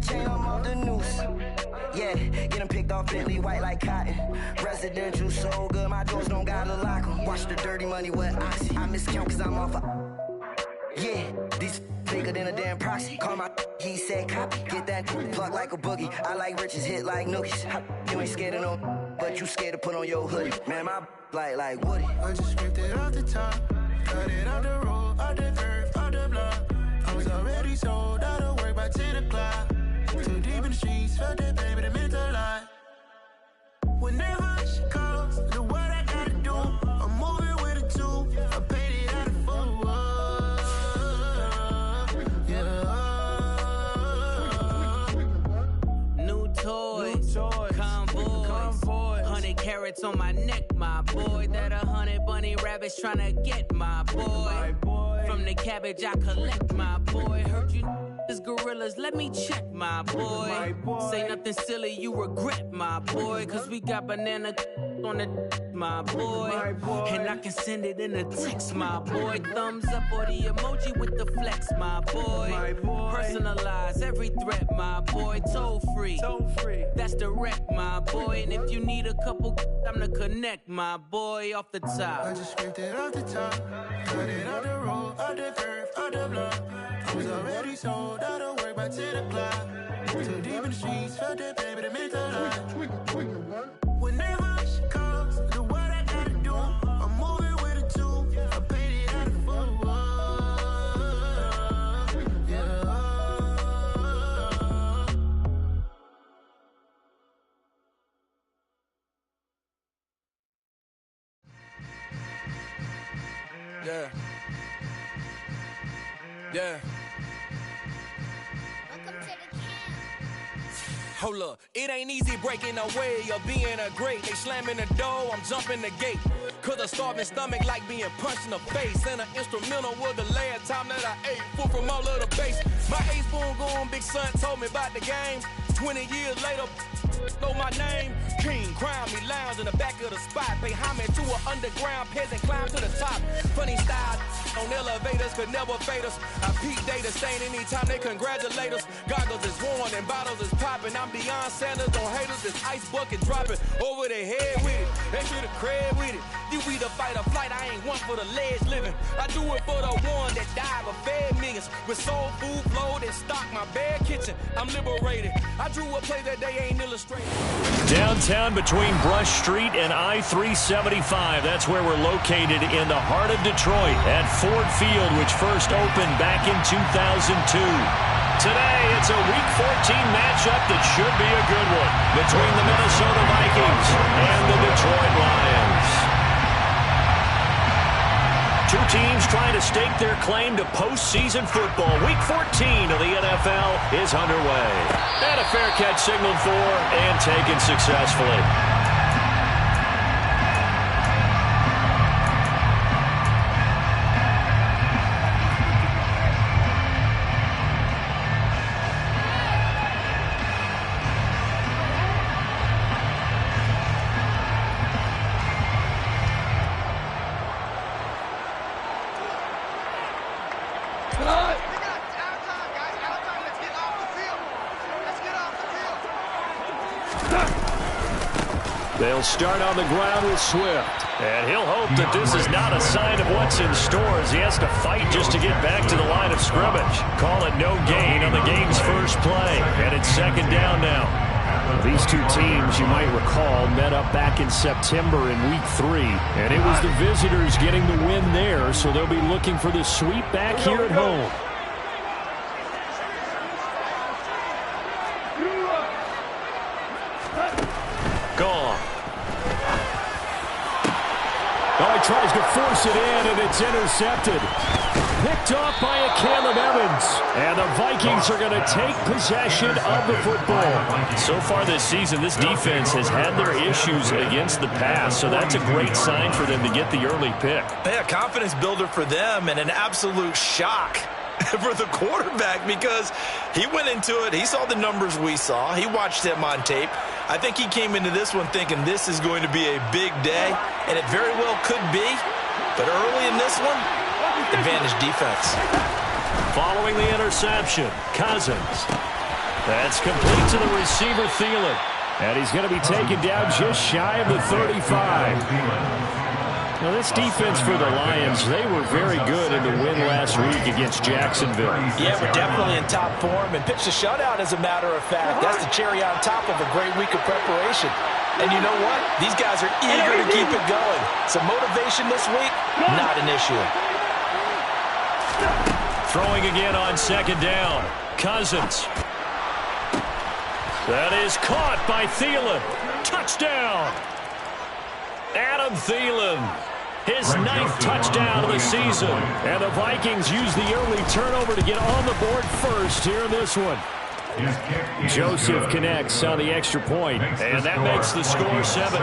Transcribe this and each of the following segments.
chain, I'm off the noose. Yeah, get them picked off Bentley, white like cotton. Residential so good, my doors don't gotta lock them. Watch the dirty money with oxy. I miscount cause I'm off yeah, these bigger than a damn proxy. Call my he said copy. Get that plug like a boogie. I like riches, hit like nookies. You ain't scared of no, but you scared to put on your hoodie. Man, my like Woody. I just scraped it off the top. Cut it off the road, off the curve, off the block. I was already sold out of work by 10 o'clock. Too deep in the streets, felt that baby, that meant a lot. Whenever she calls, do what I gotta do. I'm moving with a two. I paid it out of full. Yeah. New toys, convoy. 100 carats on my neck, my boy. That 100 bunny rabbits tryna get my boy. From the cabbage I collect, my boy. Heard you is gorillas, let me check, my boy. Say nothing silly, you regret, my boy. Cause we got banana on the my boy. And I can send it in a text, my boy. Thumbs up or the emoji with the flex, my boy. Personalize every threat, my boy. Toll free, that's direct, my boy. And if you need a couple, I'm to connect, my boy. Off the top, I just scraped it off the top. Cut it off the road, off the curve, off the block. I was already sold out of work by 10 o'clock. Too deep in the streets, felt that baby, that meant a lot. Whenever she calls, do what I gotta do. I'm moving with a two. I paid it out of full. Yeah. Yeah. Hold up, it ain't easy breaking away or being a great. They slamming the door, I'm jumping the gate. Cause a starving stomach like being punched in the face. And an instrumental was the last time that I ate. Full from all of the bass. My ace spoon going, big son told me about the game. 20 years later, know my name. King, crown me, lounge in the back of the spot. Pay homage to an underground peasant, climb to the top. Funny style on elevators could never fade us. I peak data stain anytime they congratulate us. Goggles is worn and bottles is popping. I'm beyond Sanders on haters, this ice bucket dropping over their head with it. They should have cred with it. You either fight or flight, I ain't one for the ledge living. I do it for the one that died but fed millions. With soul food flowed and stocked my bare kitchen. I'm liberated. I drew a play that they ain't illustrated. Downtown between Brush Street and I-375. That's where we're located in the heart of Detroit at Ford Field, which first opened back in 2002. Today, it's a Week 14 matchup that should be a good one between the Minnesota Vikings and the Detroit Lions. Two teams trying to stake their claim to postseason football. Week 14 of the NFL is underway. And a fair catch signaled for and taken successfully. They'll start on the ground with Swift. And he'll hope that this is not a sign of what's in store as he has to fight just to get back to the line of scrimmage. Call it no gain on the game's first play. And it's second down now. These two teams, you might recall, met up back in September in Week 3. And it was the visitors getting the win there, so they'll be looking for the sweep back here at home. Gone. Oh, he tries to force it in, and it's intercepted. Picked off by a Caleb Evans. And the Vikings are going to take possession of the football. So far this season, this defense has had their issues against the pass, so that's a great sign for them to get the early pick. Yeah, confidence builder for them and an absolute shock for the quarterback because he went into it. He saw the numbers we saw. He watched him on tape. I think he came into this one thinking this is going to be a big day, and it very well could be. But early in this one, advantage defense. Following the interception, Cousins. That's complete to the receiver, Thielen. And he's going to be taken down just shy of the 35. Now, this defense for the Lions, they were very good in the win last week against Jacksonville. Yeah, we're definitely in top form and pitched a shutout, as a matter of fact. That's the cherry on top of a great week of preparation. And you know what? These guys are eager to keep it going. Some motivation this week, not an issue. Throwing again on second down. Cousins. That is caught by Thielen. Touchdown. Adam Thielen. His 9th touchdown of the season. And the Vikings use the early turnover to get on the board first here in this one. Joseph connects on the extra point, and that makes the score 7-0.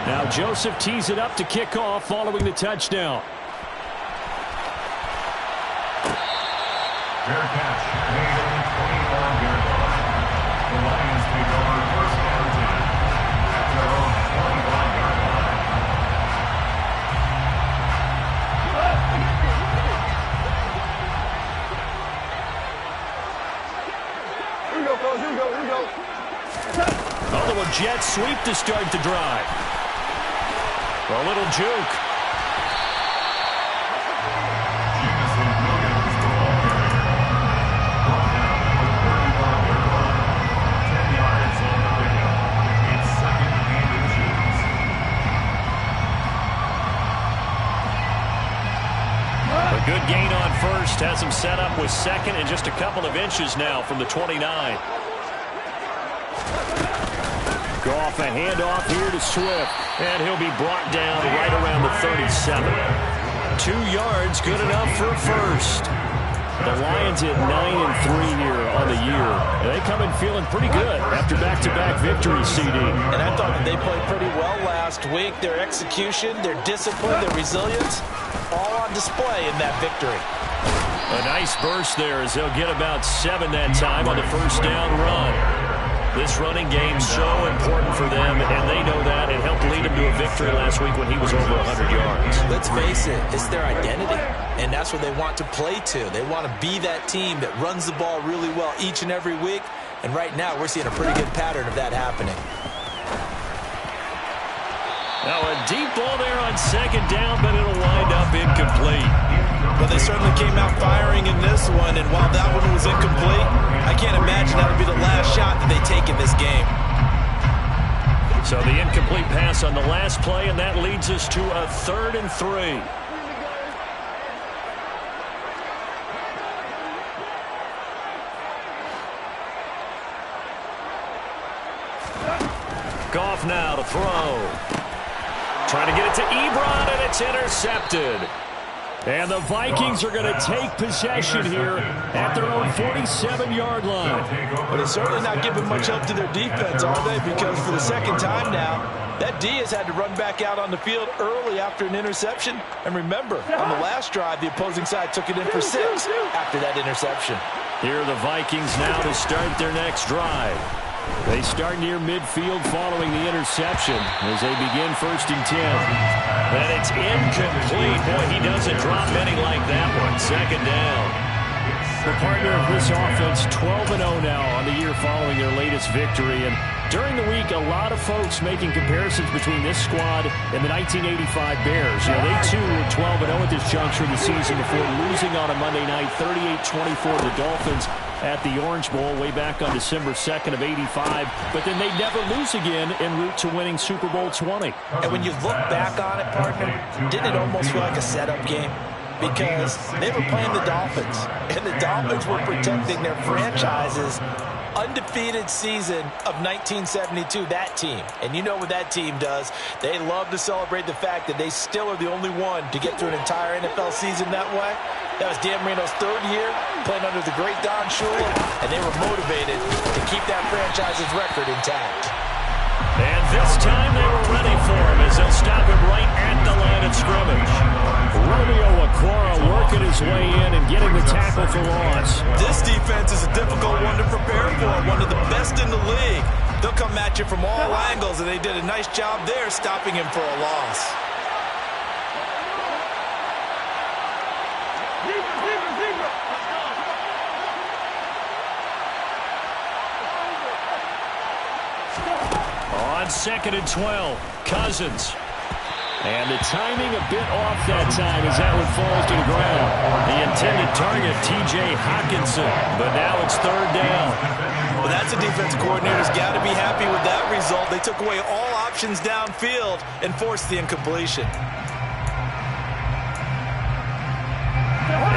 Now Joseph tees it up to kick off following the touchdown. Fair catch. Made on the 25-yard line. The Lions take over first down 10 at their own 25-yard line. Here we go, fellas. Here we go. Here we go. A little jet sweep to start the drive. A little juke. Good gain on first, has him set up with second and just a couple of inches now from the 29. Goff, a handoff here to Swift, and he'll be brought down right around the 37. 2 yards, good enough for a first. The Lions at 9-3 here on the year. They come in feeling pretty good after back-to-back victories, CD. And I thought that they played pretty well last week. Their execution, their discipline, their resilience, all on display in that victory. A nice burst there as they'll get about 7 that time on the first down run. This running game so important for them, and they know that. It helped lead them to a victory last week when he was over 100 yards. Let's face it, it's their identity, and that's what they want to play to. They want to be that team that runs the ball really well each and every week, and right now we're seeing a pretty good pattern of that happening. Now a deep ball there on second down, but it'll wind up incomplete. Well, they certainly came out firing in this one, and while that one was incomplete, I can't imagine that'll be the last shot that they take in this game. So the incomplete pass on the last play, and that leads us to a 3rd and 3. Goff now to throw. Trying to get it to Ebron, and it's intercepted. And the Vikings are going to take possession here at their own 47-yard line. But they're certainly not giving much help to their defense, are they? Because for the second time now, that D has had to run back out on the field early after an interception. And remember, on the last drive, the opposing side took it in for 6 after that interception. Here are the Vikings now to start their next drive. They start near midfield following the interception as they begin 1st and 10. And it's incomplete. Boy, he doesn't drop many like that one. 2nd down. The partner of this offense, 12-0 now on the year following their latest victory. And during the week, a lot of folks making comparisons between this squad and the 1985 Bears. You know, they too were 12-0 at this juncture of the season before losing on a Monday night, 38-24 to the Dolphins at the Orange Bowl way back on December 2nd of 85. But then they never lose again en route to winning Super Bowl 20. And when you look back on it, partner, didn't it almost feel like a setup game? Because they were playing the Dolphins, and the Dolphins were protecting their franchise's undefeated season of 1972, that team. And you know what that team does. They love to celebrate the fact that they still are the only one to get through an entire NFL season that way. That was Dan Marino's 3rd year, playing under the great Don Shula, and they were motivated to keep that franchise's record intact. And this time they were ready for him as they'll stop him right at the line of scrimmage. Romeo Okwara working his way in and getting the tackle for loss. This defense is a difficult one to prepare for, one of the best in the league. They'll come at you from all angles, and they did a nice job there stopping him for a loss. 2nd and 12. Cousins. And the timing a bit off that time as that one falls to the ground. The intended target, T.J. Hockenson. But now it's 3rd down. Well, that's a defensive coordinator's got to be happy with that result. They took away all options downfield and forced the incompletion.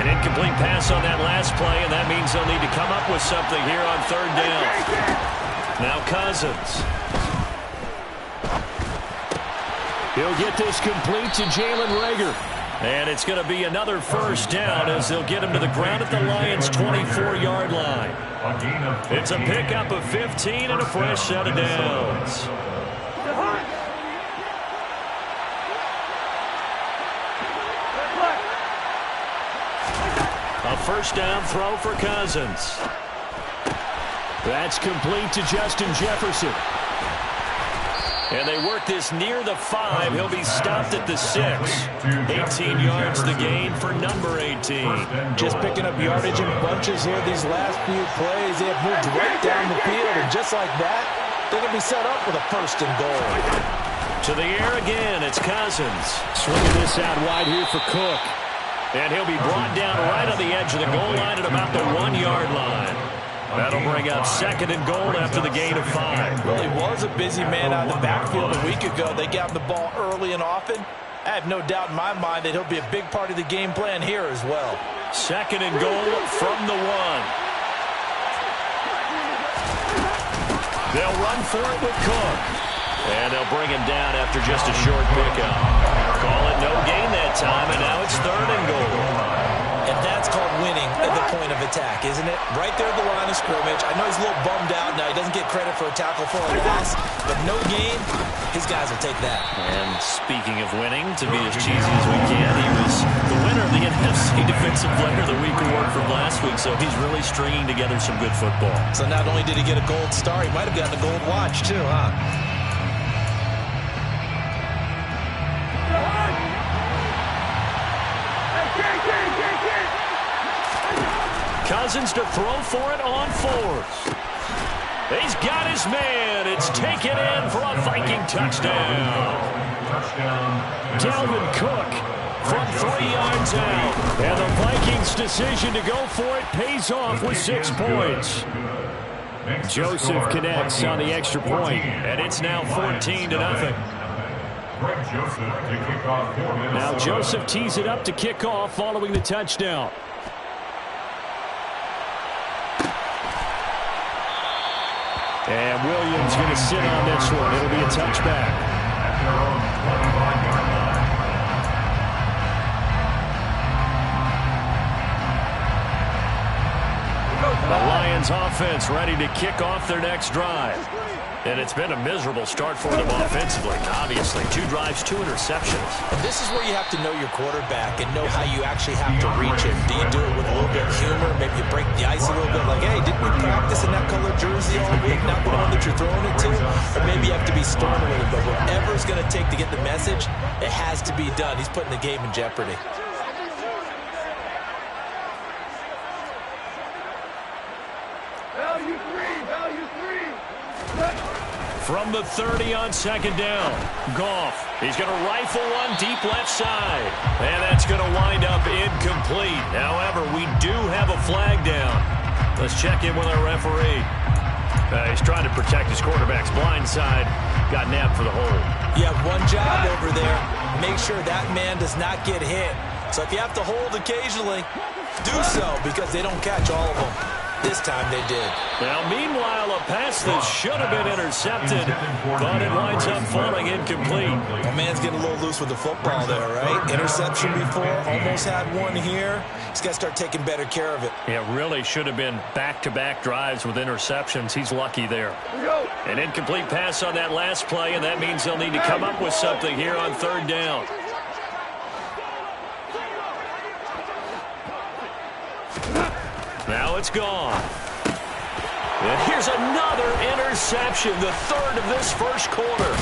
An incomplete pass on that last play, and that means they'll need to come up with something here on 3rd down. Now Cousins. He'll get this complete to Jalen Reagor. And it's going to be another 1st down as they'll get him to the ground at the Lions' 24-yard line. It's a pickup of 15 and a fresh set of downs. A 1st down throw for Cousins. That's complete to Justin Jefferson. And they work this near the 5. He'll be stopped at the 6. 18 yards the gain for number 18. Just picking up yardage in bunches here these last few plays. They have moved right down the field, and just like that, they're going to be set up with a 1st and goal. To the air again, it's Cousins. Swinging this out wide here for Cook. And he'll be brought down right on the edge of the goal line at about the 1-yard line. That'll bring up 2nd and goal after the gain of 5. Well, he was a busy man out of the backfield a week ago. They got him the ball early and often. I have no doubt in my mind that he'll be a big part of the game plan here as well. 2nd and goal from the 1. They'll run for it with Cook. And they'll bring him down after just a short pickup. Call it no gain that time, and now it's 3rd and goal. And that's called winning at the point of attack, isn't it? Right there at the line of scrimmage. I know he's a little bummed out now. He doesn't get credit for a tackle for a loss, but no gain, his guys will take that. And speaking of winning, to be as cheesy as we can, he was the winner of the NFC Defensive Player of the Week award from last week, so he's really stringing together some good football. So not only did he get a gold star, he might have gotten a gold watch too, huh? Cousins to throw for it on 4th. He's got his man. It's taken in for a Viking touchdown. Dalvin Cook from 3 yards out. And the Vikings' decision to go for it pays off with 6 points. Joseph connects on the extra point, and it's now 14-0. Now Joseph tees it up to kick off following the touchdown. And Williams going to sit on this one. It'll be a touchback. The Lions offense ready to kick off their next drive. And it's been a miserable start for them offensively. Obviously, 2 drives, 2 interceptions. And this is where you have to know your quarterback and know how you actually have to reach him. Do you do it with a little bit of humor? Maybe you break the ice a little bit like, hey, didn't we practice in that color jersey all week, not the one that you're throwing it to? Or maybe you have to be stern with him. But whatever it's going to take to get the message, it has to be done. He's putting the game in jeopardy. From the 30 on 2nd down, Goff. He's going to rifle one deep left side. And that's going to wind up incomplete. However, we do have a flag down. Let's check in with our referee. He's trying to protect his quarterback's blind side. Got nabbed for the hold. You have one job over there. Make sure that man does not get hit. So if you have to hold occasionally, do so because they don't catch all of them. This time they did. Now, meanwhile, a pass that should have been intercepted, but it winds up falling incomplete. My man's getting a little loose with the football there, right? Interception before, almost had one here. He's got to start taking better care of it. Yeah, really should have been back-to-back drives with interceptions. He's lucky there. An incomplete pass on that last play, and that means they'll need to come up with something here on 3rd down. Now it's gone. And here's another interception, the 3rd of this 1st quarter.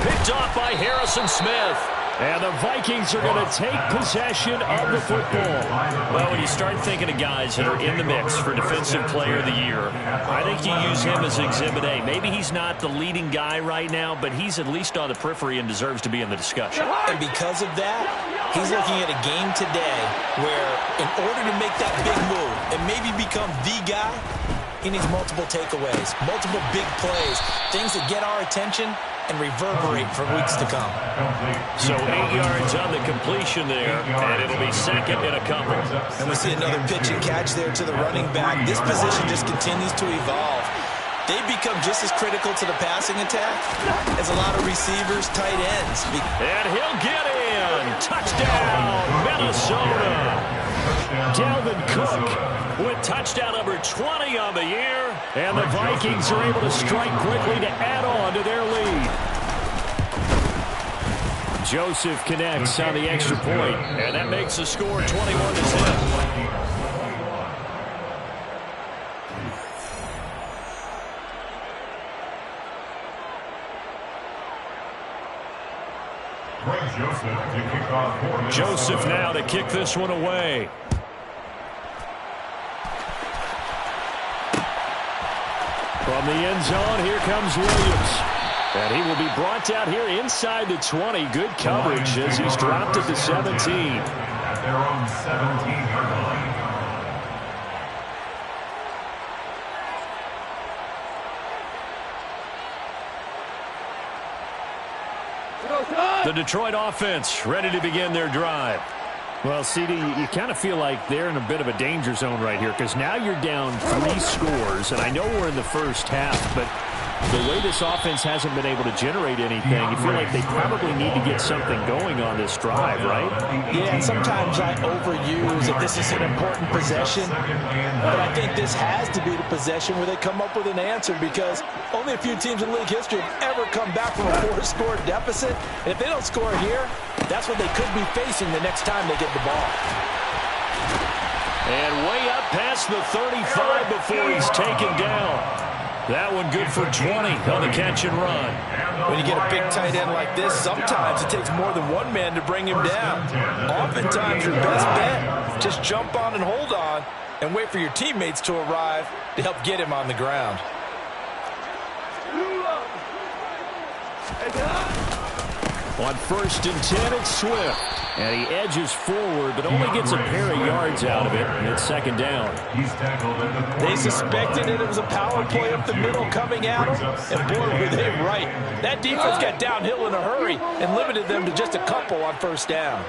Picked off by Harrison Smith. And the Vikings are going to take possession of the football. Well, when you start thinking of guys that are in the mix for Defensive Player of the Year, I think you use him as Exhibit A. Maybe he's not the leading guy right now, but he's at least on the periphery and deserves to be in the discussion. And because of that, he's looking at a game today where in order to make that big move and maybe become the guy, he needs multiple takeaways, multiple big plays, things that get our attention and reverberate for weeks to come. So 8 yards on the completion there, and it'll be second and a couple. And we see another pitch and catch there to the running back. This position just continues to evolve. They become just as critical to the passing attack as a lot of receivers, tight ends. And he'll get in. Touchdown, Minnesota. Dalvin Cook with touchdown number 20 on the year. And the Vikings are able to strike quickly to add on to their lead. Joseph connects on the extra point, and that makes the score 21-10. Joseph now to kick this one away. From the end zone, here comes Williams. And he will be brought out here inside the 20. Good coverage as he's dropped it to 17. At their own 17-yard line. The Detroit offense ready to begin their drive. Well, CD, you kind of feel like they're in a bit of a danger zone right here because now you're down 3 scores, and I know we're in the first half, but the way this offense hasn't been able to generate anything, you feel like they probably need to get something going on this drive, right? Yeah, and sometimes I overuse that this is an important possession, but I think this has to be the possession where they come up with an answer because only a few teams in league history have ever come back from a 4-score deficit, and if they don't score here, that's what they could be facing the next time they get the ball. And way up past the 35 before he's taken down. That one good for 20 on the catch and run. When you get a big tight end like this, sometimes it takes more than one man to bring him down. Oftentimes, your best bet, just jump on and hold on and wait for your teammates to arrive to help get him on the ground. On 1st and 10, it's Swift. And he edges forward, but only gets a pair of yards out of it. And it's 2nd down. They suspected it was a power play up the middle coming at them. And boy, were they right. That defense got downhill in a hurry and limited them to just a couple on 1st down.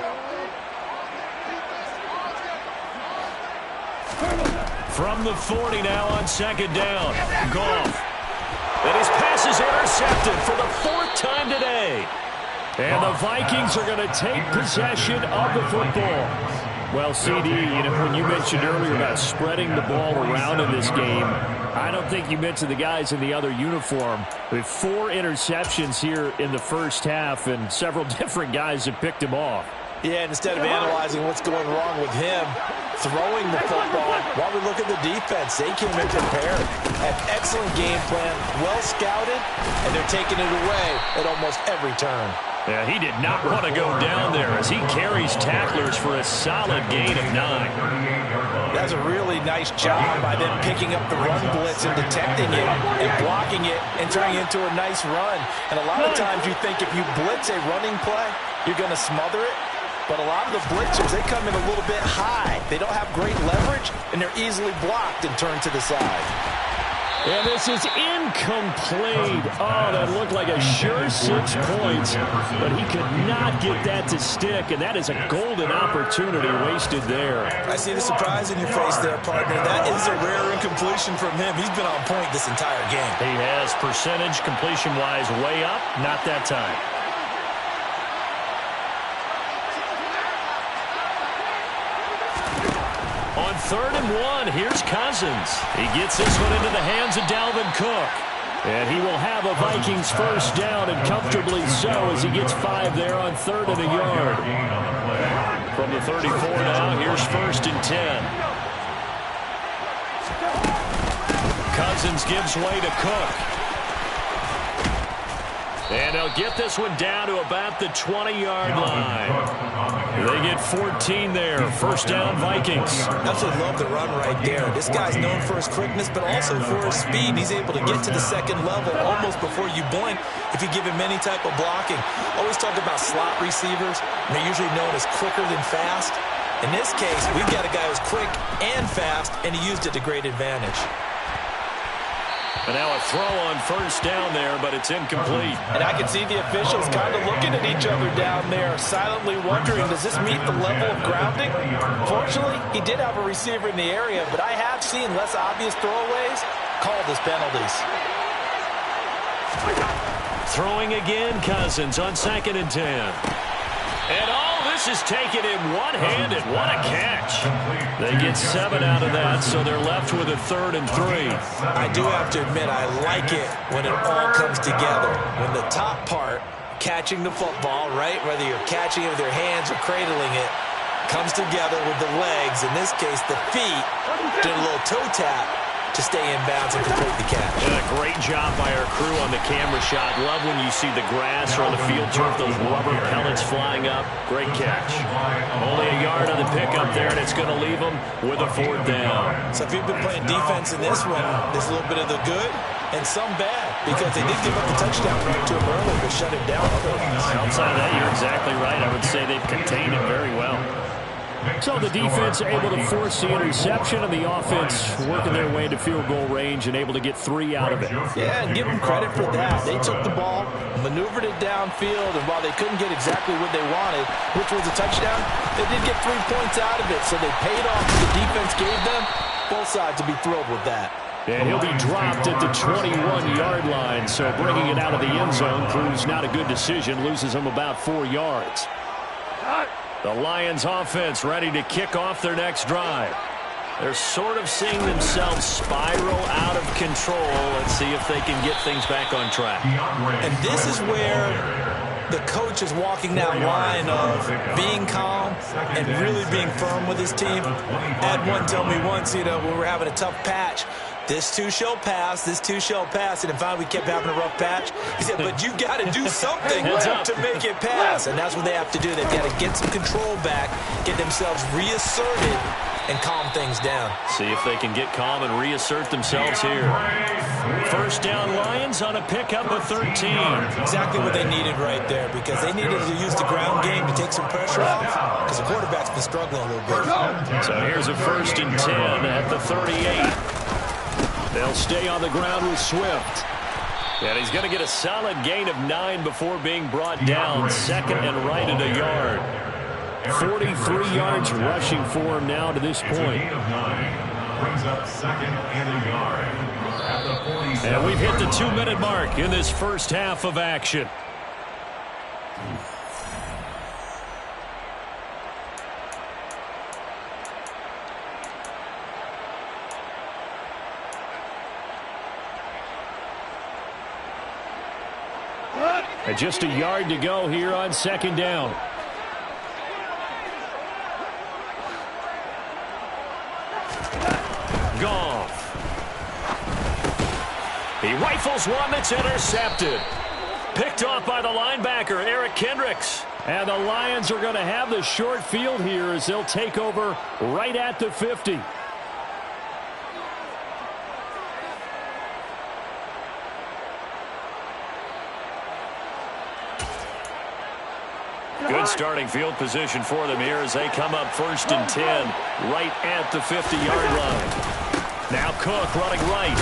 From the 40 now on 2nd down. Goff. And his pass is intercepted for the 4th time today. And the Vikings are going to take possession of the football. Well, CD, you know, when you mentioned earlier about spreading the ball around in this game, I don't think you mentioned the guys in the other uniform. With 4 interceptions here in the first half, and several different guys have picked him off. Yeah, instead of analyzing what's going wrong with him, throwing the football, while we look at the defense, they came in prepared. An excellent game plan, well scouted, and they're taking it away at almost every turn. Yeah, he did not want to go down there as he carries tacklers for a solid gain of 9. That's a really nice job by them picking up the run blitz and detecting it and blocking it and turning it into a nice run. And a lot of times you think if you blitz a running play, you're going to smother it. But a lot of the blitzers, they come in a little bit high. They don't have great leverage, and they're easily blocked and turned to the side. And this is incomplete. Oh, that looked like a sure 6 points, but he could not get that to stick, and that is a golden opportunity wasted there. I see the surprise in your face there, partner. That is a rare incompletion from him. He's been on point this entire game. He has percentage completion-wise way up, not that time. On 3rd and 1, here's Cousins. He gets this one into the hands of Dalvin Cook. And he will have a Vikings 1st down, and comfortably so, as he gets 5 there on 3rd and a yard. From the 34 now, here's 1st and 10. Cousins gives way to Cook. And they'll get this one down to about the 20-yard line. They get 14 there. First down, Vikings. Absolutely love the run right there. This guy's known for his quickness, but also for his speed. He's able to get to the second level almost before you blink if you give him any type of blocking. Always talk about slot receivers. They're usually known as quicker than fast. In this case, we've got a guy who's quick and fast, and he used it to great advantage. And now a throw on first down there, but it's incomplete. And I can see the officials kind of looking at each other down there, silently wondering, does this meet the level of grounding? Fortunately, he did have a receiver in the area, but I have seen less obvious throwaways called as penalties. Throwing again, Cousins on 2nd and 10. And all this is taken in one-handed. What a catch. They get 7 out of that, so they're left with a 3rd and 3. I do have to admit, I like it when it all comes together. When the top part, catching the football, right, whether you're catching it with your hands or cradling it, comes together with the legs. In this case, the feet, did a little toe tap to stay in bounds and complete the catch. And a great job by our crew on the camera shot. Love when you see the grass or on the field turf, those rubber pellets flying up. Great catch. Only a yard on the pickup there, and it's going to leave them with a 4th down. So if you've been playing defense in this one, there's a little bit of the good and some bad, because they did give up the touchdown run to him earlier to shut him down. Outside of that, you're exactly right. I would say they've contained him very well. So the defense able to force the interception, and the offense working their way to field goal range and able to get 3 out of it. Yeah, and give them credit for that. They took the ball, maneuvered it downfield, and while they couldn't get exactly what they wanted, which was a touchdown, they did get 3 points out of it, so they paid off what the defense gave them. Both sides will be thrilled with that. And he'll be dropped at the 21-yard line, so bringing it out of the end zone proves not a good decision, loses him about 4 yards. The Lions offense ready to kick off their next drive. They're sort of seeing themselves spiral out of control. Let's see if they can get things back on track. And this is where the coach is walking that line of being calm and really being firm with his team. Had one tell me once, when we were having a tough patch, this too shall pass, this too shall pass. And finally, we kept having a rough patch. He said, but you got to do something to make it pass. And that's what they have to do. They've got to get some control back, get themselves reasserted, and calm things down. See if they can get calm and reassert themselves here. First down, Lions on a pickup of 13. Exactly what they needed right there, because they needed to use the ground game to take some pressure off, because the quarterback's been struggling a little bit. So here's a 1st and 10 at the 38. They'll stay on the ground with Swift. And he's going to get a solid gain of 9 before being brought down. 2nd and right at a yard. 43 yards rushing for him now to this point. Brings up 2nd and a yard. At the 47. And we've hit the 2-minute mark in this first half of action. And just a yard to go here on 2nd down. Goff. He rifles one that's intercepted. Picked off by the linebacker, Eric Kendricks. And the Lions are going to have the short field here as they'll take over right at the 50. Good starting field position for them here as they come up 1st and 10 right at the 50-yard line. Now Cook running right.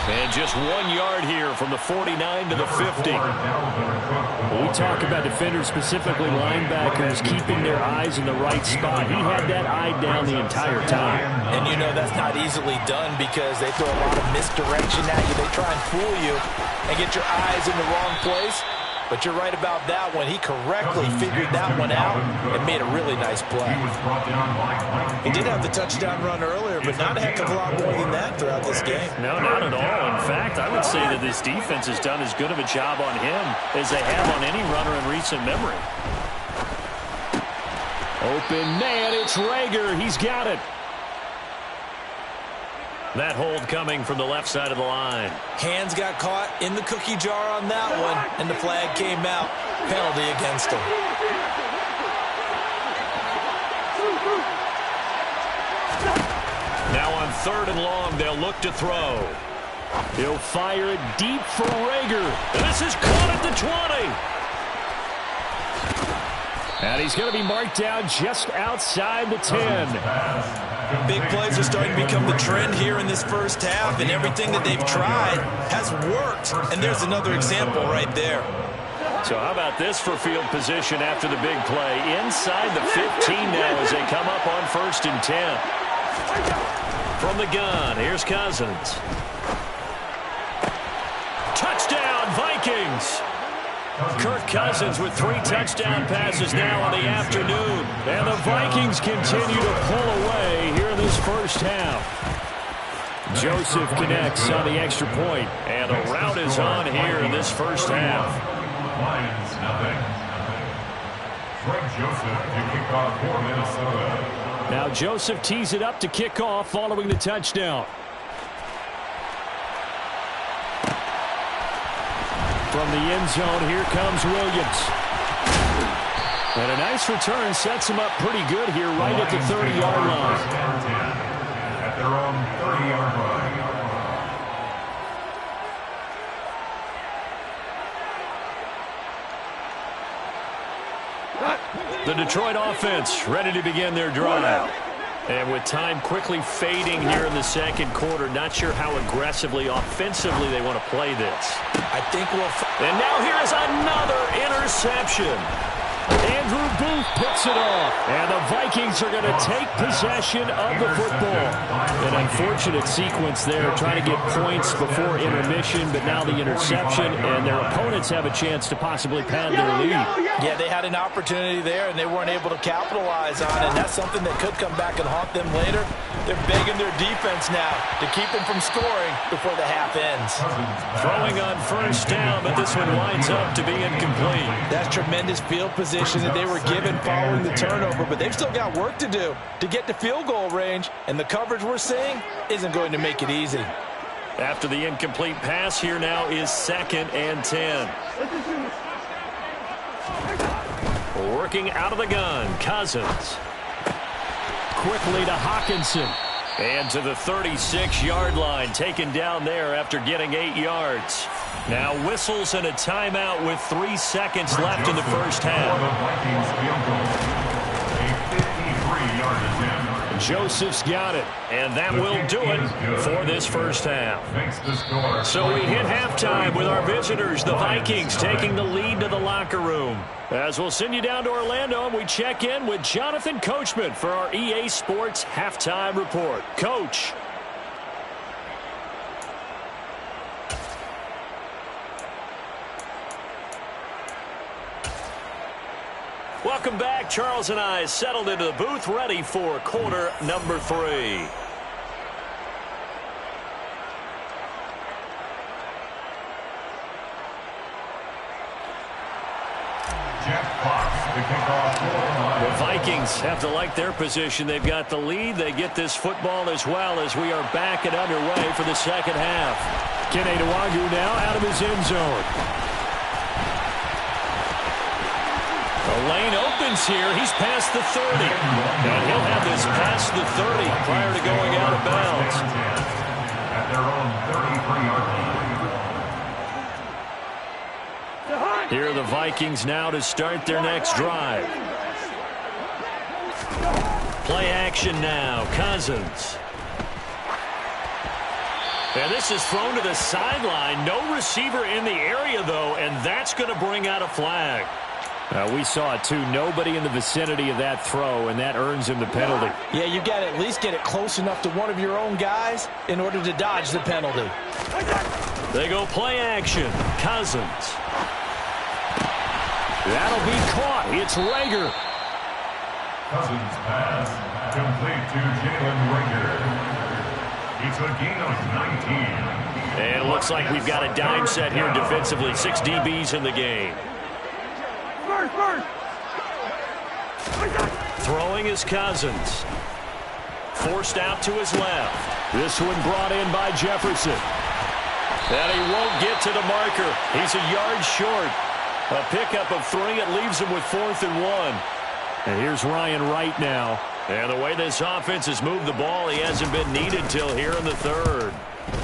And just 1 yard here from the 49 to the 50. When we talk about defenders, specifically linebackers, keeping their eyes in the right spot. He had that eye down the entire time. And that's not easily done because they throw a lot of misdirection at you. They try and fool you and get your eyes in the wrong place. But you're right about that one. He correctly figured that one out and made a really nice play. He did have the touchdown run earlier, but not a heck of a lot more than that throughout this game. No, not at all. In fact, I would say that this defense has done as good of a job on him as they have on any runner in recent memory. Open man, it's Rager. He's got it. That hold coming from the left side of the line. Hands got caught in the cookie jar on that one, and the flag came out. Penalty against him. Now on 3rd and long, they'll look to throw. He'll fire it deep for Rager. This is caught at the 20. And he's going to be marked down just outside the 10. Big plays are starting to become the trend here in this first half, and everything that they've tried has worked. And there's another example right there. So how about this for field position after the big play? Inside the 15 now as they come up on 1st and 10. From the gun, here's Cousins. Touchdown, Vikings! Kirk Cousins with 3 touchdown passes now on the afternoon. And the Vikings continue to pull away here in this first half. Joseph connects on the extra point. And the rout is on here in this first half. Lions, nothing. Greg Joseph to kick off for Minnesota. Now Joseph tees it up to kick off following the touchdown. From the end zone, here comes Williams. And a nice return sets him up pretty good here right at the 30-yard line. At their own 30-yard line. The Detroit offense ready to begin their drive. And with time quickly fading here in the second quarter, not sure how aggressively, offensively they want to play this. I think we'll... And now here is another interception. Andrew Booth picks it off. And the Vikings are going to take possession of the football. An unfortunate sequence there, trying to get points before intermission, but now the interception, and their opponents have a chance to possibly pad their lead. Yeah, they had an opportunity there, and they weren't able to capitalize on it. And that's something that could come back and haunt them later. They're begging their defense now to keep them from scoring before the half ends. Throwing on 1st down, but this one winds up to be incomplete. That's tremendous field position that they were given following the turnover, but they've still got work to do to get to field goal range, and the coverage we're seeing isn't going to make it easy. After the incomplete pass, here now is 2nd and 10. Working out of the gun, Cousins. Quickly to Hawkinson. And to the 36-yard line, taken down there after getting 8 yards. Now whistles and a timeout with 3 seconds left in the first half. Joseph's got it, and that will do it for this first half. So we hit halftime with our visitors, the Vikings, taking the lead to the locker room. As we'll send you down to Orlando, and we check in with Jonathan Coachman for our EA Sports Halftime Report. Coach. Welcome back. Charles and I settled into the booth, ready for quarter number 3. The Vikings have to like their position. They've got the lead. They get this football as well as we are back and underway for the second half. Kene Nwangwu now out of his end zone. The lane opens here. He's past the 30. And he'll have this past the 30 prior to going out of bounds. At their own 33-yard line. Here are the Vikings now to start their next drive. Play action now. Cousins. And this is thrown to the sideline. No receiver in the area, though, and that's going to bring out a flag. We saw it, too. Nobody in the vicinity of that throw, and that earns him the penalty. Yeah, you got to at least get it close enough to one of your own guys in order to dodge the penalty. They go play action. Cousins. That'll be caught. It's Rager. Cousins pass complete to Jalen Rager. It's a gain of 19. And it looks like we've got a dime set here defensively. 6 DBs in the game. Throwing is Cousins. Forced out to his left. This one brought in by Jefferson. And he won't get to the marker. He's a yard short. A pickup of 3. It leaves him with 4th and 1. And here's Ryan Wright now. And the way this offense has moved the ball, he hasn't been needed till here in the third.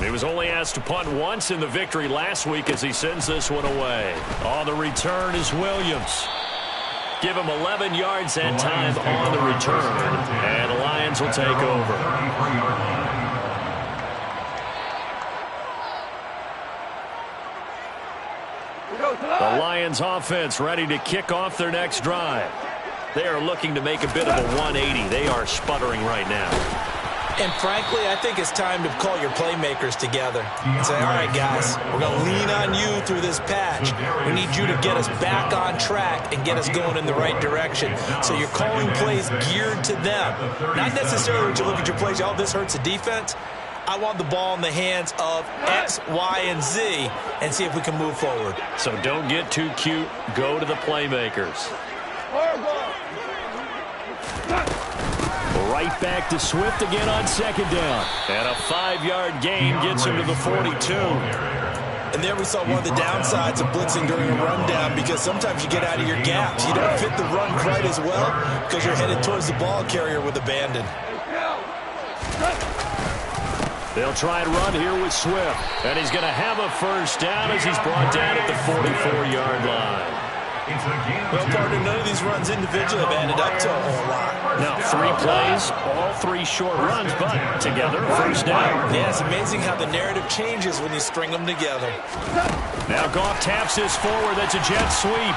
He was only asked to punt once in the victory last week as he sends this one away. On the return is Williams. Give him 11 yards that time on the return. And the Lions will take over. The Lions offense ready to kick off their next drive. They are looking to make a bit of a 180. They are sputtering right now. And frankly, I think it's time to call your playmakers together and say, all right, guys, we're going to lean on you through this patch. We need you to get us back on track and get us going in the right direction. So you're calling plays geared to them. Not necessarily when you look at your plays, oh, this hurts the defense. I want the ball in the hands of X, Y, and Z and see if we can move forward. So don't get too cute. Go to the playmakers. Right back to Swift again on second down. And a 5-yard gain gets him to the 42. And there we saw one of the downsides of blitzing during a rundown, because sometimes you get out of your gaps. You don't fit the run quite as well because you're headed towards the ball carrier with abandon. They'll try and run here with Swift. And he's going to have a first down as he's brought down at the 44-yard line. Well, partner, none of these runs individually have added up to a whole lot. Now, 3 plays, all 3 short runs, but together, first down. Yeah, it's amazing how the narrative changes when you string them together. Now Goff taps this forward. That's a jet sweep.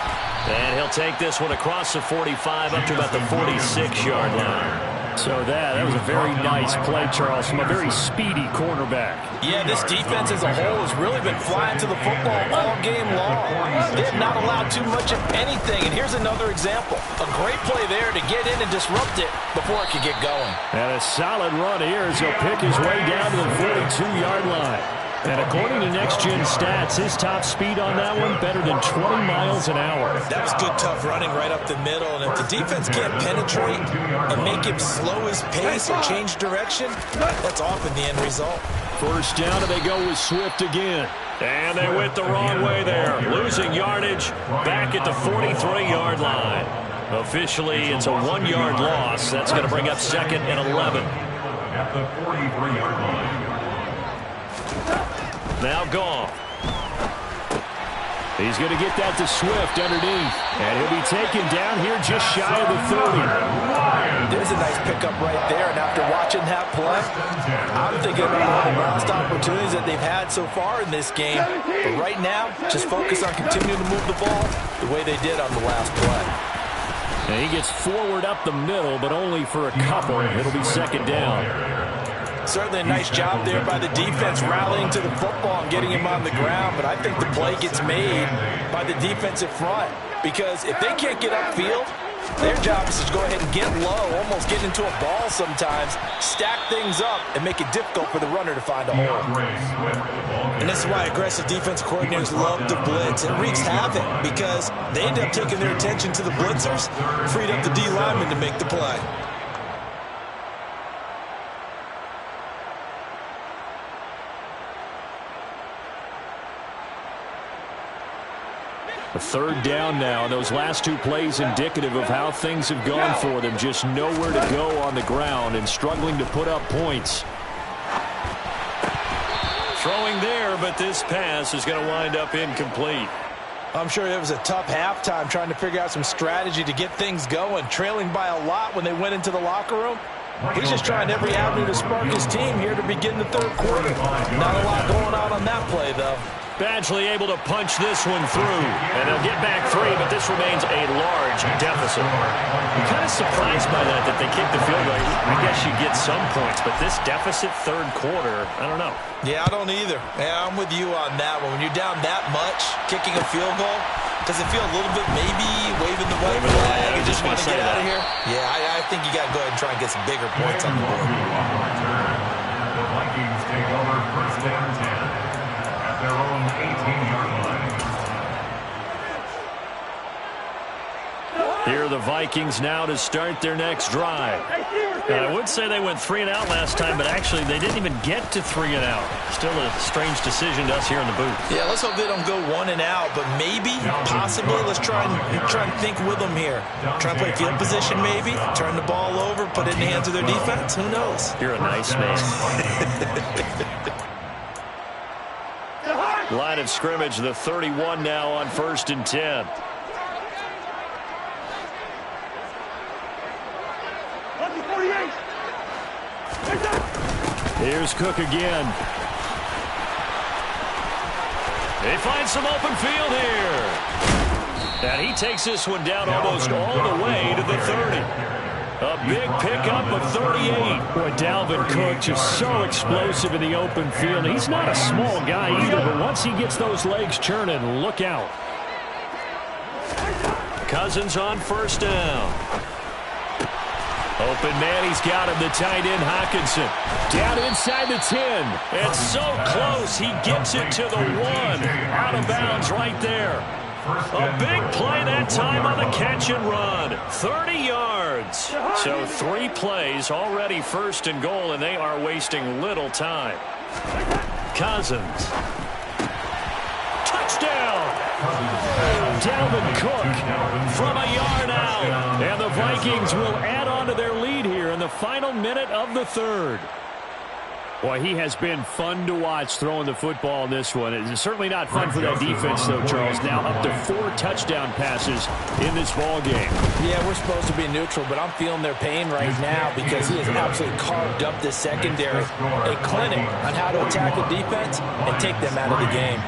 And he'll take this one across the 45 up to about the 46-yard line. So that was a very nice play, Charles, from a very speedy cornerback. Yeah, this defense as a whole has really been flying to the football all game long. They have not allowed too much of anything. And here's another example. A great play there to get in and disrupt it before it could get going. And a solid run here as he'll pick his way down to the 42-yard line. And according to Next Gen Stats, his top speed on that one better than 20 miles an hour. That was good, tough running right up the middle. And if the defense can't penetrate and make him slow his pace or change direction, that's often the end result. First down, and they go with Swift again. And they went the wrong way there. Losing yardage back at the 43-yard line. Officially, it's a 1-yard loss. That's going to bring up 2nd and 11. At the 43-yard line. Now Goff. He's going to get that to Swift underneath. And he'll be taken down here just shy of the 30. There's a nice pickup right there. And after watching that play, I'm thinking about all the lost opportunities that they've had so far in this game. But right now, just focus on continuing to move the ball the way they did on the last play. And he gets forward up the middle, but only for a couple. It'll be 2nd down. Certainly a nice job there by the defense rallying to the football and getting him on the ground, but I think the play gets made by the defensive front, because if they can't get upfield, their job is to go ahead and get low, almost get into a ball sometimes, stack things up, and make it difficult for the runner to find a hole. And this is why aggressive defense coordinators love to blitz. It wreaks havoc because they end up taking their attention to the blitzers, freed up the D lineman to make the play. A 3rd down now. Those last 2 plays indicative of how things have gone for them. Just nowhere to go on the ground and struggling to put up points. Throwing there, but this pass is going to wind up incomplete. I'm sure it was a tough halftime trying to figure out some strategy to get things going. Trailing by a lot when they went into the locker room. He's just trying every avenue to spark his team here to begin the 3rd quarter. Not a lot going on that play, though. Badgley able to punch this one through. And they'll get back 3, but this remains a large deficit. I'm kind of surprised by that they kicked the field goal. I guess you get some points, but this deficit 3rd quarter, I don't know. Yeah, I don't either. Yeah, I'm with you on that one. When you're down that much, kicking a field goal, does it feel a little bit maybe waving the white flag and just want to get out of here? Yeah, I think you got to go ahead and try and get some bigger points on the board. The Vikings take over 1st and 10 at their own 18-yard line. Here are the Vikings now to start their next drive. I would say they went 3 and out last time, but actually they didn't even get to 3 and out. Still a strange decision to us here in the booth. Yeah, let's hope they don't go 1 and out, but maybe, possibly, let's try and think with them here. Try and play field position maybe, turn the ball over, put it in the hands of their defense. Who knows? You're a nice man. Line of scrimmage, the 31 now on 1st and 10. Here's Cook again. They find some open field here. And he takes this one down almost all the way to the 30. A big pickup of 38. Boy, Dalvin Cook just so explosive in the open field. He's not a small guy either, but once he gets those legs churning, look out. Cousins on 1st down. Open man, he's got him, the tight end, Hockenson. Down inside the 10. It's so close, he gets it to the 1. Out of bounds right there. A big play that time on the catch and run. 30 yards. So 3 plays, already 1st and goal, and they are wasting little time. Cousins. Touchdown. Dalvin Cook From a yard out. And the Vikings will add on to their lead here in the final minute of the 3rd. Boy, he has been fun to watch throwing the football in this one. It's certainly not fun for that defense, though, Charles. Now up to 4 touchdown passes in this ball game. Yeah, we're supposed to be neutral, but I'm feeling their pain right now because he has absolutely carved up this secondary. A clinic on how to attack the defense and take them out of the game.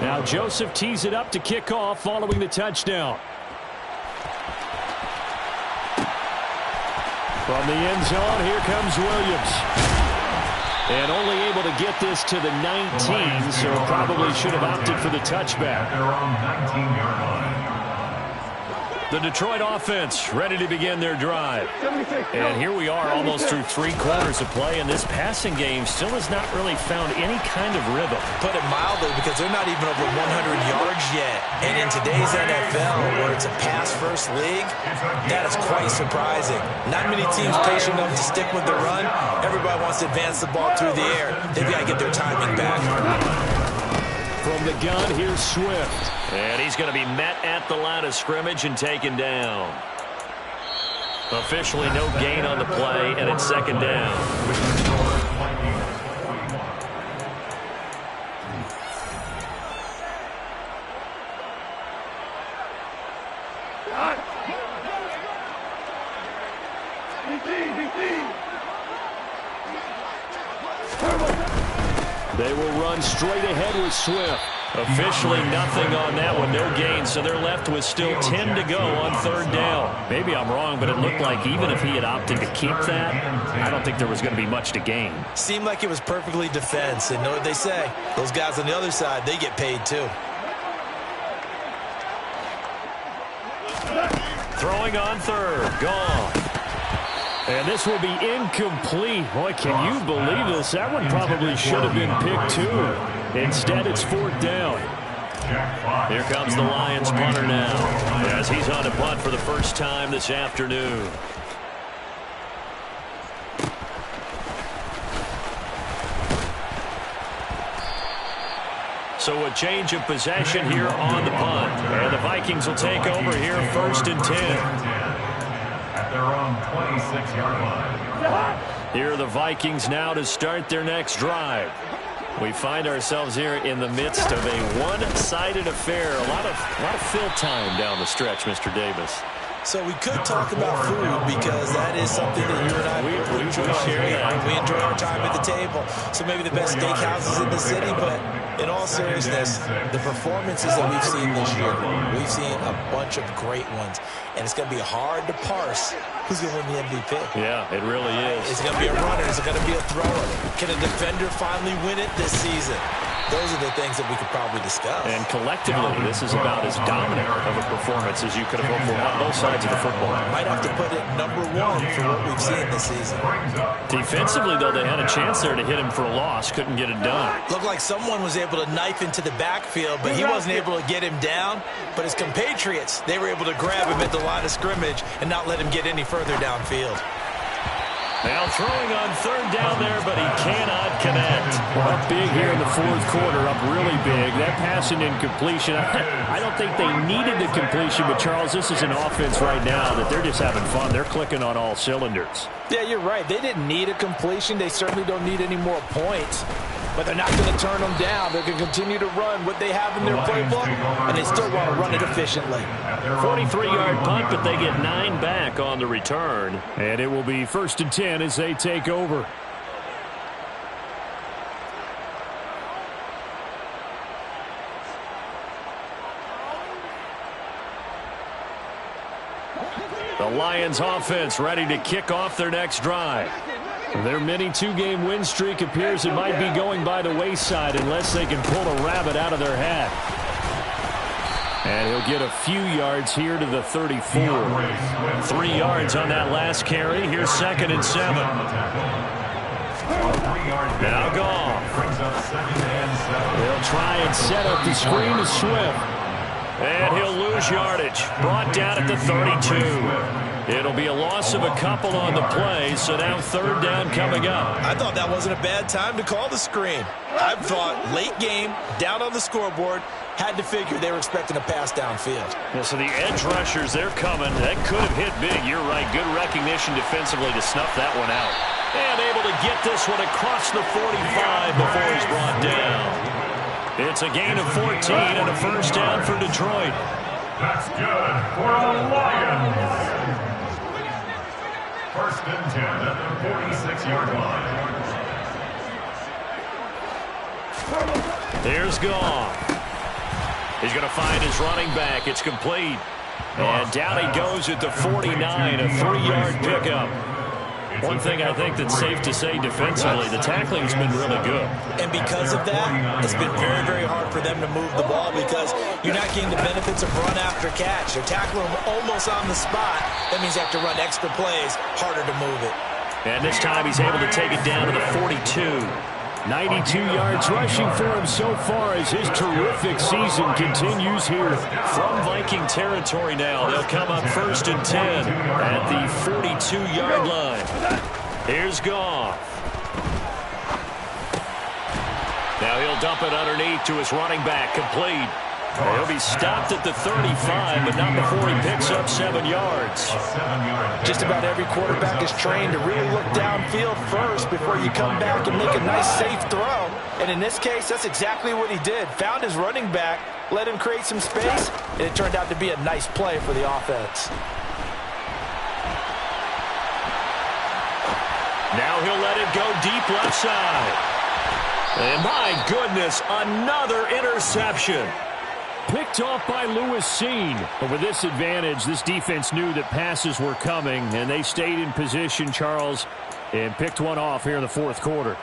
Now Joseph tees it up to kick off following the touchdown. From the end zone, here comes Williams. And only able to get this to the 19, so probably should have opted for the touchback. The Detroit offense ready to begin their drive. And here we are almost through 3 quarters of play, and this passing game still has not really found any kind of rhythm. Put it mildly, because they're not even over 100 yards yet. And in today's NFL, where it's a pass-first league, that is quite surprising. Not many teams patient enough to stick with the run. Everybody wants to advance the ball through the air. They've got to get their timing back. From the gun, here's Swift. And he's going to be met at the line of scrimmage and taken down. Officially no gain on the play, and it's 2nd down. They will run straight ahead with Swift. Officially nothing on that one, no gain, so they're left with still 10 to go on 3rd down. Maybe I'm wrong, but it looked like even if he had opted to keep that, I don't think there was going to be much to gain. Seemed like it was perfectly defense, and know what they say? Those guys on the other side, they get paid too. Throwing on 3rd, gone. And this will be incomplete. Boy, can you believe this? That one probably should have been picked too. Instead, it's 4th down. Here comes the Lions punter now, as he's on to punt for the first time this afternoon. So a change of possession here on the punt. And the Vikings will take over here 1st and 10. At their own 26-yard line. Here are the Vikings now to start their next drive. We find ourselves here in the midst of a one-sided affair. A lot of fill time down the stretch, Mr. Davis. So we could talk about food because that is something that you and I enjoy. We enjoy our time at the table. So maybe the best steakhouses in the city, but in all seriousness, the performances that we've seen this year, we've seen a bunch of great ones. And it's going to be hard to parse who's going to win the MVP. Yeah, it really is. Is it going to be a runner? Is it going to be a thrower? Can a defender finally win it this season? those are the things that we could probably discuss. And collectively, this is about as dominant of a performance as you could have hoped for on both sides of the football. Might have to put it number one for what we've seen this season. Defensively, though, they had a chance there to hit him for a loss. Couldn't get it done. Looked like someone was able to knife into the backfield, but he wasn't able to get him down. But his compatriots, they were able to grab him at the line of scrimmage and not let him get any further downfield. Now throwing on third down there, but he cannot connect. Up big here in the fourth quarter, up really big. That passing incompletion, I don't think they needed the completion, but Charles, this is an offense right now that they're just having fun. They're clicking on all cylinders. Yeah, you're right. They didn't need a completion. They certainly don't need any more points. But they're not going to turn them down. They're going to continue to run what they have in their playbook, and they still want to run it efficiently. 43-yard punt, but they get 9 back on the return. And it will be 1st and 10 as they take over. The Lions offense ready to kick off their next drive. Their mini 2-game win streak appears it might be going by the wayside unless they can pull a rabbit out of their hat. And he'll get a few yards here to the 34. 3 yards on that last carry. Here's 2nd and 7. Now Goff. He'll try and set up the screen to Swift. And he'll lose yardage. Brought down at the 32. It'll be a loss of a couple on the play, so now 3rd down coming up. I thought that wasn't a bad time to call the screen. I thought late game, down on the scoreboard, had to figure they were expecting a pass downfield. Yeah, so the edge rushers, they're coming. That could have hit big. You're right. Good recognition defensively to snuff that one out. And able to get this one across the 45 before he's brought down. It's a gain of 14 and a 1st down for Detroit. That's good for the Lions. 1st and 10 at the 46-yard line. There's Goff. He's going to find his running back. It's complete. And down he goes at the 49, a 3-yard pickup. One thing I think that's safe to say defensively, the tackling's been really good. And because of that, it's been very, very hard for them to move the ball because you're not getting the benefits of run after catch. They're tackling them almost on the spot. That means they have to run extra plays, harder to move it. And this time he's able to take it down to the 42. 92 yards rushing for him so far as his terrific season continues here. From Viking territory now, they'll come up 1st and 10 at the 42-yard line. Here's Goff. Now he'll dump it underneath to his running back, complete. He'll be stopped at the 35, but not before he picks up 7 yards. Just about every quarterback is trained to really look downfield first before you come back and make a nice, safe throw. And in this case, that's exactly what he did. Found his running back, let him create some space, and it turned out to be a nice play for the offense. Now he'll let it go deep left side. And my goodness, another interception. Picked off by Lewis Seen. But with this advantage, this defense knew that passes were coming, and they stayed in position, Charles, and picked one off here in the 4th quarter.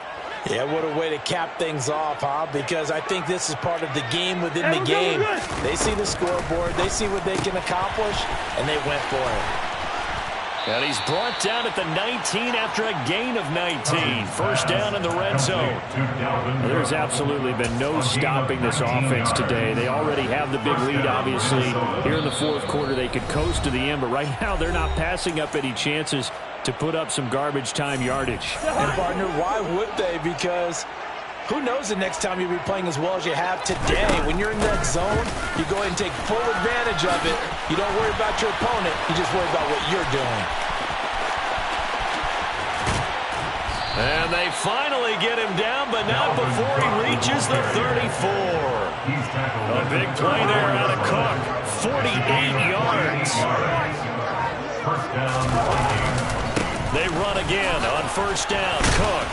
Yeah, what a way to cap things off, huh? Because I think this is part of the game within the game. They see the scoreboard, they see what they can accomplish, and they went for it. And he's brought down at the 19 after a gain of 19. 1st down in the red zone. There's absolutely been no stopping this offense today. They already have the big lead, obviously. Here in the 4th quarter, they could coast to the end, but right now they're not passing up any chances to put up some garbage time yardage. And, partner, why would they? Because who knows the next time you'll be playing as well as you have today. When you're in that zone, you go ahead and take full advantage of it. You don't worry about your opponent. You just worry about what you're doing. And they finally get him down, but not before he reaches the 34. A big play there out of Cook. 48 yards. They run again on 1st down. Cook.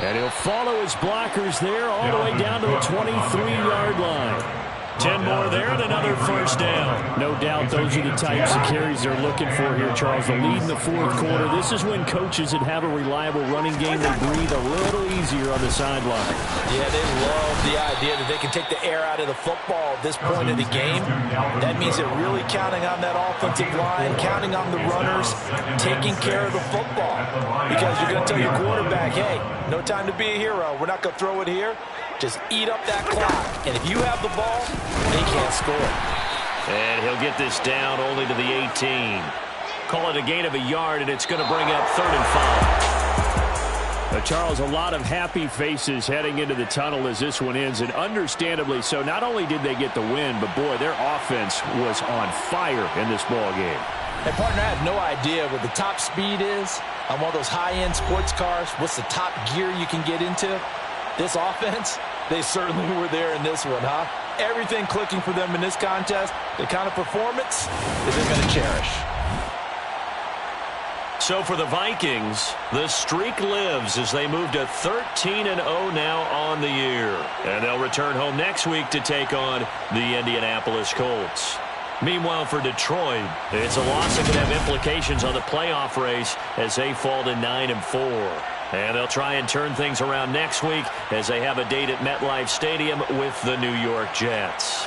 And he'll follow his blockers there all the way down to the 23-yard line. 10 more there and another first down. No doubt those are the types of carries they're looking for here, Charles. The lead in the fourth quarter. This is when coaches that have a reliable running game, they breathe a little easier on the sideline. Yeah, they love the idea that they can take the air out of the football at this point of the game. That means they're really counting on that offensive line, counting on the runners, taking care of the football. Because you're going to tell your quarterback, hey, no time to be a hero. We're not going to throw it here. Just eat up that clock. And if you have the ball, they can't score. And he'll get this down only to the 18. Call it a gain of a yard, and it's going to bring up 3rd and 5. Charles, a lot of happy faces heading into the tunnel as this one ends, and understandably so. Not only did they get the win, but, boy, their offense was on fire in this ball game. Hey, partner, I have no idea what the top speed is on one of those high-end sports cars. What's the top gear you can get into? This offense, they certainly were there in this one, huh? Everything clicking for them in this contest, the kind of performance that they're going to cherish. So for the Vikings, the streak lives as they move to 13-0 now on the year. And they'll return home next week to take on the Indianapolis Colts. Meanwhile, for Detroit, it's a loss that could have implications on the playoff race as they fall to 9-4. And they'll try and turn things around next week as they have a date at MetLife Stadium with the New York Jets.